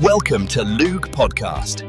Welcome to Luke Podcast.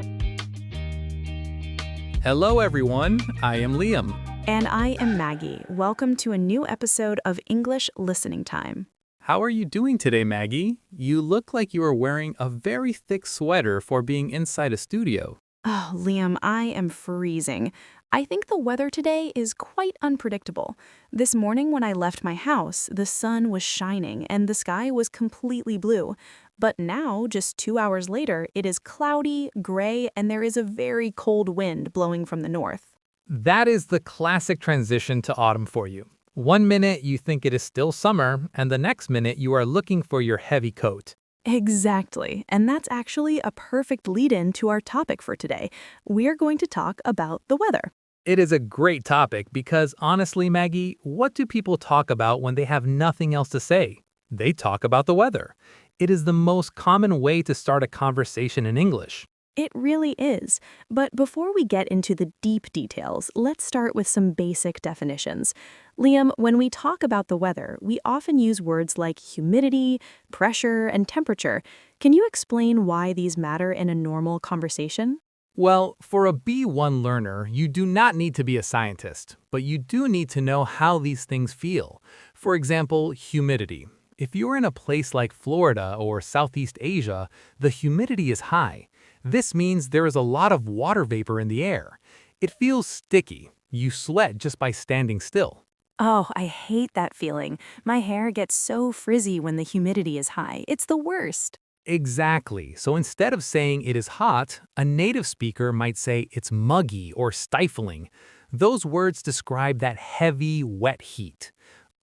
Hello everyone, I am Liam. And I am Maggie. Welcome to a new episode of English Listening Time. How are you doing today, Maggie? You look like you are wearing a very thick sweater for being inside a studio. Oh, Liam, I am freezing. I think the weather today is quite unpredictable. This morning when I left my house, the sun was shining and the sky was completely blue. But now, just 2 hours later, it is cloudy, gray, and there is a very cold wind blowing from the north. That is the classic transition to autumn for you. 1 minute you think it is still summer, and the next minute you are looking for your heavy coat. Exactly, and that's actually a perfect lead-in to our topic for today. We are going to talk about the weather. It is a great topic because honestly, Maggie, what do people talk about when they have nothing else to say? They talk about the weather. It is the most common way to start a conversation in English. It really is. But before we get into the deep details, let's start with some basic definitions. Liam, when we talk about the weather, we often use words like humidity, pressure, and temperature. Can you explain why these matter in a normal conversation? Well, for a B1 learner, you do not need to be a scientist, but you do need to know how these things feel. For example, humidity. If you're in a place like Florida or Southeast Asia, the humidity is high. This means there is a lot of water vapor in the air. It feels sticky. You sweat just by standing still. Oh, I hate that feeling. My hair gets so frizzy when the humidity is high. It's the worst. Exactly. So instead of saying it is hot, a native speaker might say it's muggy or stifling. Those words describe that heavy, wet heat.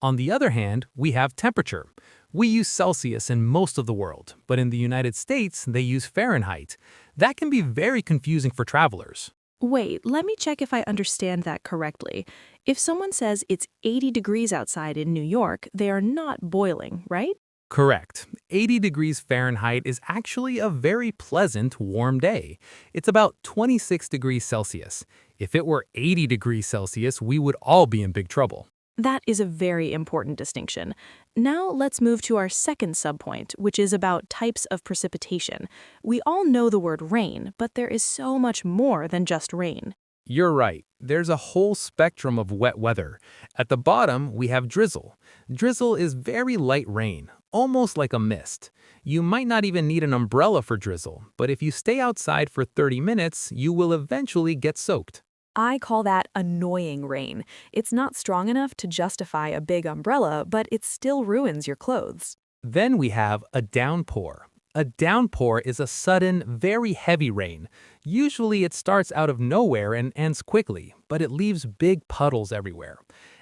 On the other hand, we have temperature. We use Celsius in most of the world, but in the United States, they use Fahrenheit. That can be very confusing for travelers. Wait, let me check if I understand that correctly. If someone says it's 80 degrees outside in New York, they are not boiling, right? Correct. 80 degrees Fahrenheit is actually a very pleasant, warm day. It's about 26 degrees Celsius. If it were 80 degrees Celsius, we would all be in big trouble. That is a very important distinction. Now let's move to our second subpoint, which is about types of precipitation. We all know the word rain, but there is so much more than just rain. You're right. There's a whole spectrum of wet weather. At the bottom, we have drizzle. Drizzle is very light rain, almost like a mist. You might not even need an umbrella for drizzle, but if you stay outside for 30 minutes, you will eventually get soaked. I call that annoying rain. It's not strong enough to justify a big umbrella, but it still ruins your clothes. Then we have a downpour. A downpour is a sudden, very heavy rain. Usually it starts out of nowhere and ends quickly, but it leaves big puddles everywhere.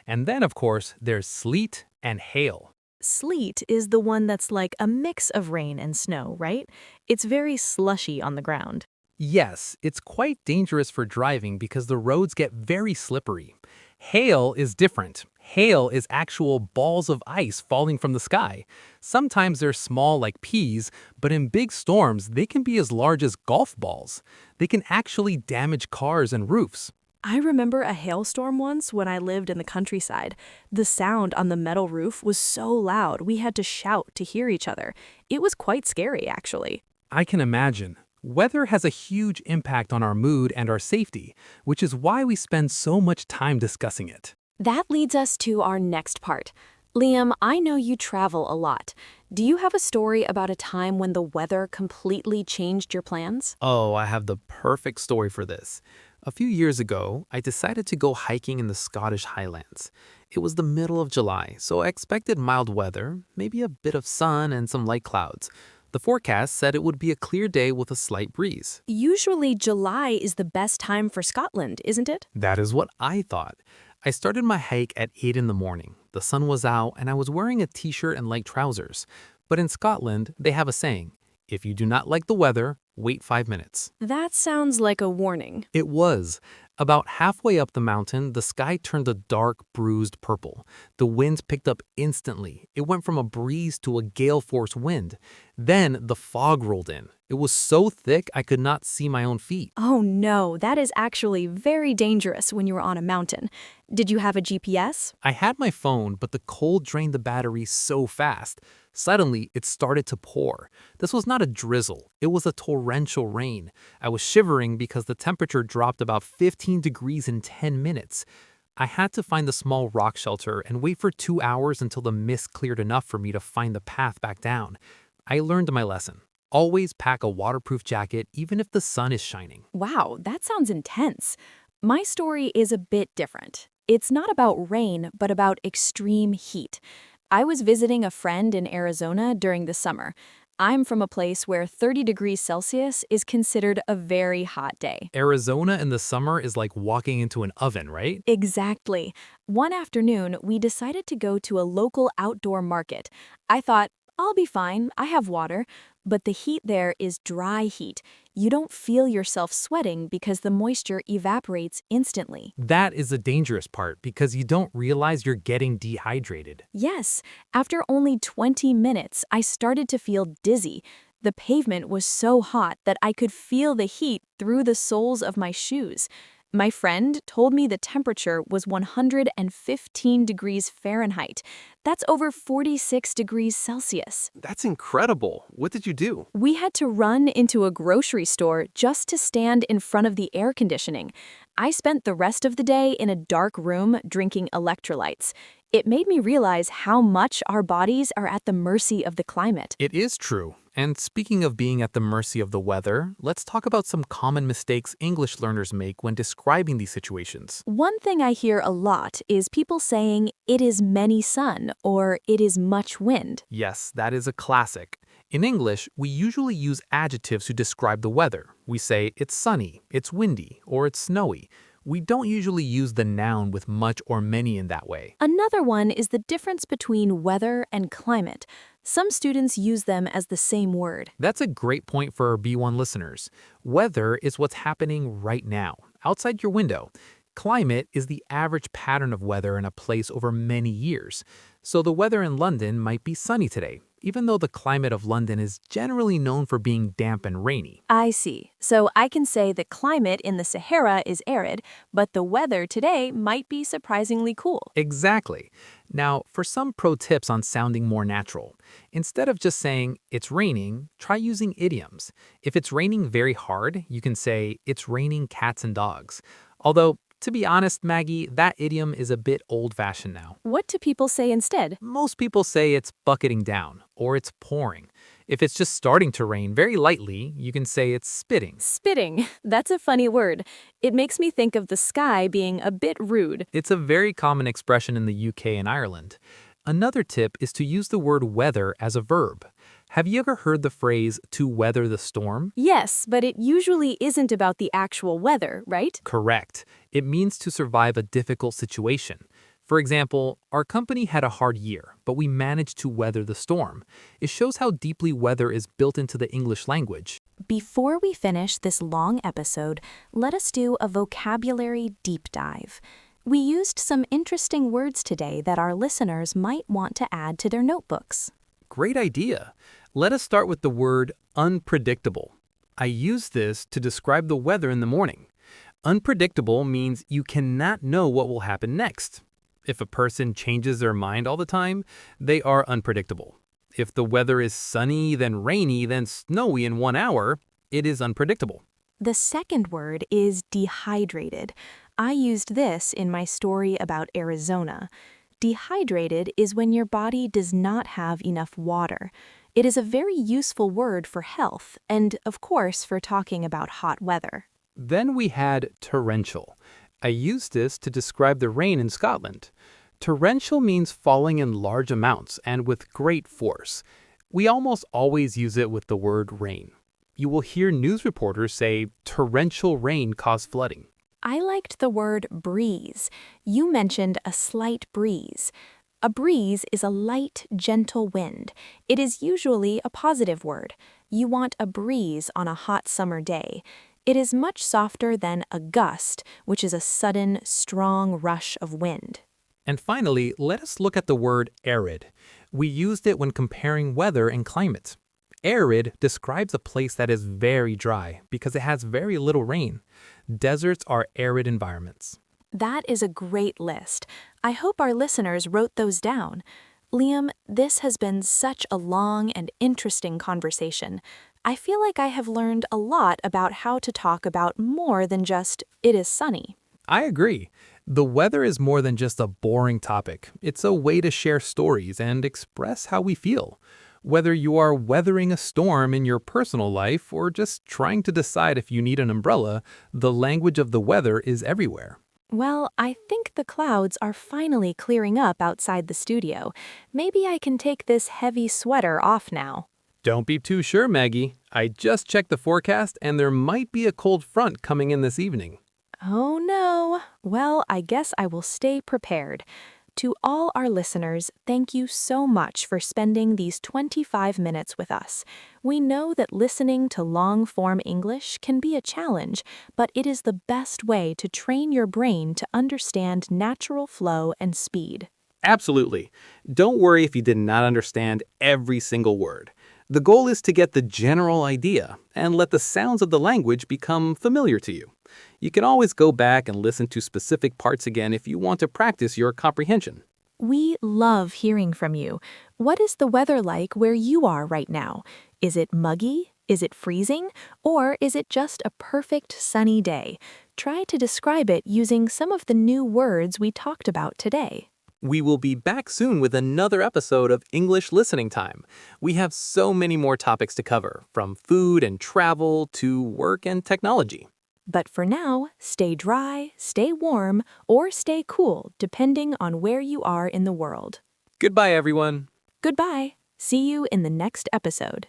And then, of course, there's sleet and hail. Sleet is the one that's like a mix of rain and snow, right? It's very slushy on the ground. Yes, it's quite dangerous for driving because the roads get very slippery. Hail is different. Hail is actual balls of ice falling from the sky. Sometimes they're small like peas, but in big storms, they can be as large as golf balls. They can actually damage cars and roofs. I remember a hailstorm once when I lived in the countryside. The sound on the metal roof was so loud we had to shout to hear each other. It was quite scary, actually. I can imagine. Weather has a huge impact on our mood and our safety, which is why we spend so much time discussing it. That leads us to our next part. Liam, I know you travel a lot. Do you have a story about a time when the weather completely changed your plans? Oh, I have the perfect story for this. A few years ago, I decided to go hiking in the Scottish Highlands. It was the middle of July, so I expected mild weather, maybe a bit of sun and some light clouds. The forecast said it would be a clear day with a slight breeze. Usually July is the best time for Scotland, isn't it? That is what I thought. I started my hike at 8 in the morning. The sun was out and I was wearing a t-shirt and light trousers. But in Scotland, they have a saying, if you do not like the weather, wait 5 minutes. That sounds like a warning. It was. About halfway up the mountain, the sky turned a dark, bruised purple. The winds picked up instantly. It went from a breeze to a gale force wind. Then the fog rolled in. It was so thick I could not see my own feet. Oh no, that is actually very dangerous when you were on a mountain. Did you have a GPS? I had my phone, but the cold drained the battery so fast. Suddenly, it started to pour. This was not a drizzle, it was a torrential rain. I was shivering because the temperature dropped about 15 degrees in 10 minutes. I had to find a small rock shelter and wait for 2 hours until the mist cleared enough for me to find the path back down. I learned my lesson. Always pack a waterproof jacket even if the sun is shining. Wow, that sounds intense. My story is a bit different. It's not about rain, but about extreme heat. I was visiting a friend in Arizona during the summer. I'm from a place where 30 degrees Celsius is considered a very hot day. Arizona in the summer is like walking into an oven, right? Exactly. One afternoon, we decided to go to a local outdoor market. I thought, I'll be fine, I have water. But the heat there is dry heat. You don't feel yourself sweating because the moisture evaporates instantly. That is the dangerous part because you don't realize you're getting dehydrated. Yes, after only 20 minutes, I started to feel dizzy. The pavement was so hot that I could feel the heat through the soles of my shoes. My friend told me the temperature was 115 degrees Fahrenheit. That's over 46 degrees Celsius. That's incredible. What did you do? We had to run into a grocery store just to stand in front of the air conditioning. I spent the rest of the day in a dark room drinking electrolytes. It made me realize how much our bodies are at the mercy of the climate. It is true. And speaking of being at the mercy of the weather, let's talk about some common mistakes English learners make when describing these situations. One thing I hear a lot is people saying, "It is many sun," or "It is much wind." Yes, that is a classic. In English, we usually use adjectives to describe the weather. We say it's sunny, it's windy, or it's snowy. We don't usually use the noun with much or many in that way. Another one is the difference between weather and climate. Some students use them as the same word. That's a great point for our B1 listeners. Weather is what's happening right now, outside your window. Climate is the average pattern of weather in a place over many years. So the weather in London might be sunny today, even though the climate of London is generally known for being damp and rainy. I see. So I can say the climate in the Sahara is arid, but the weather today might be surprisingly cool. Exactly. Now, for some pro tips on sounding more natural, instead of just saying, it's raining, try using idioms. If it's raining very hard, you can say, it's raining cats and dogs. Although, to be honest, Maggie, that idiom is a bit old-fashioned now. What do people say instead? Most people say it's bucketing down, or it's pouring. If it's just starting to rain very lightly, you can say it's spitting. Spitting. That's a funny word. It makes me think of the sky being a bit rude. It's a very common expression in the UK and Ireland. Another tip is to use the word weather as a verb. Have you ever heard the phrase, to weather the storm? Yes, but it usually isn't about the actual weather, right? Correct. It means to survive a difficult situation. For example, our company had a hard year, but we managed to weather the storm. It shows how deeply weather is built into the English language. Before we finish this long episode, let us do a vocabulary deep dive. We used some interesting words today that our listeners might want to add to their notebooks. Great idea. Let us start with the word unpredictable. I use this to describe the weather in the morning. Unpredictable means you cannot know what will happen next. If a person changes their mind all the time, they are unpredictable. If the weather is sunny, then rainy, then snowy in 1 hour, it is unpredictable. The second word is dehydrated. I used this in my story about Arizona. Dehydrated is when your body does not have enough water. It is a very useful word for health and, of course, for talking about hot weather. Then we had torrential. I used this to describe the rain in Scotland. Torrential means falling in large amounts and with great force. We almost always use it with the word rain. You will hear news reporters say torrential rain caused flooding. I liked the word breeze. You mentioned a slight breeze. A breeze is a light, gentle wind. It is usually a positive word. You want a breeze on a hot summer day. It is much softer than a gust, which is a sudden, strong rush of wind. And finally, let us look at the word arid. We used it when comparing weather and climate. Arid describes a place that is very dry because it has very little rain. Deserts are arid environments. That is a great list. I hope our listeners wrote those down. Liam, this has been such a long and interesting conversation. I feel like I have learned a lot about how to talk about more than just, it is sunny. I agree. The weather is more than just a boring topic. It's a way to share stories and express how we feel. Whether you are weathering a storm in your personal life or just trying to decide if you need an umbrella, the language of the weather is everywhere. Well, I think the clouds are finally clearing up outside the studio. Maybe I can take this heavy sweater off now. Don't be too sure, Maggie. I just checked the forecast and there might be a cold front coming in this evening. Oh no. Well, I guess I will stay prepared. To all our listeners, thank you so much for spending these 25 minutes with us. We know that listening to long-form English can be a challenge, but it is the best way to train your brain to understand natural flow and speed. Absolutely. Don't worry if you did not understand every single word. The goal is to get the general idea and let the sounds of the language become familiar to you. You can always go back and listen to specific parts again if you want to practice your comprehension. We love hearing from you. What is the weather like where you are right now? Is it muggy? Is it freezing? Or is it just a perfect sunny day? Try to describe it using some of the new words we talked about today. We will be back soon with another episode of English Listening Time. We have so many more topics to cover, from food and travel to work and technology. But for now, stay dry, stay warm, or stay cool, depending on where you are in the world. Goodbye, everyone. Goodbye. See you in the next episode.